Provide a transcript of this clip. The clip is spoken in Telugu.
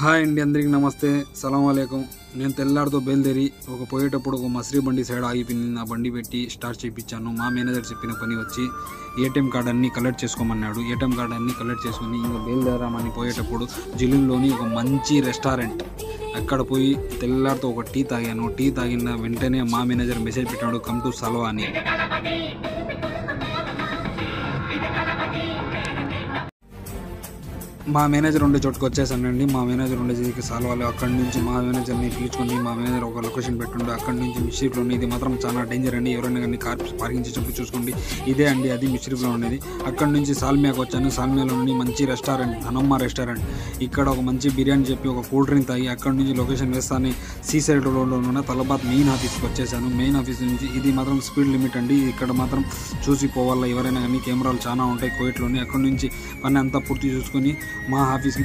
హాయ్ అండి, అందరికీ నమస్తే, సలాం అలైకుం. నేను తెల్లారితో బయలుదేరి పోయేటప్పుడు ఒక మసరి బండి సైడ్ ఆగిపోయింది. నా బండి పెట్టి స్టార్ట్ చేయించాను. మా మేనేజర్ చెప్పిన పని వచ్చి ఏటీఎం కార్డు అన్నీ కలెక్ట్ చేసుకోమన్నాడు. ఏటీఎం కార్డు అన్నీ కలెక్ట్ చేసుకొని ఇంకా బయలుదేరామని పోయేటప్పుడు జిలుంలోని ఒక మంచి రెస్టారెంట్ అక్కడ పోయి తెల్లారితో ఒక టీ తాగాను. టీ తాగిన వెంటనే మా మేనేజర్ మెసేజ్ పెట్టాడు, కమ్ టు సల్వా అని. మా మేనేజర్ ఉండే చోటుకు వచ్చేసానండి. మా మేనేజర్ ఉండే చోటుకి సాల్వాలు. అక్కడి నుంచి మా మేనేజర్ని పిలుచుకొని మా మేనేజర్ ఒక లొకేషన్ పెట్టుండే అక్కడి నుంచి మిస్ట్రీప్లో. ఇది మాత్రం చాలా డేంజర్ అండి, ఎవరైనా కానీ కార్ పార్కింగ్ చేసేటప్పుడు చూసుకోండి. ఇదే అండి అది మిస్ట్రీప్లో ఉండేది. అక్కడి నుంచి సాల్మియాకి వచ్చాను. సాల్మియాలో ఉండి మంచి రెస్టారెంట్ ధనమ్మ రెస్టారెంట్, ఇక్కడ ఒక మంచి బిర్యానీ చెప్పి ఒక కూల్ డ్రింక్ తాగి అక్కడి నుంచి లొకేషన్ వేస్తాను సీ సైడ్ రోడ్లో ఉన్న తలబాద్ మెయిన్ ఆఫీస్కి వచ్చేసాను. మెయిన్ ఆఫీస్ నుంచి ఇది మాత్రం స్పీడ్ లిమిట్ అండి, ఇక్కడ మాత్రం చూసి పోవాలా ఎవరైనా కానీ. కెమెరాలు చాలా ఉంటాయి కోయిట్లోని. అక్కడి నుంచి పని అంతా పూర్తి చూసుకొని మా ఆఫీస్కి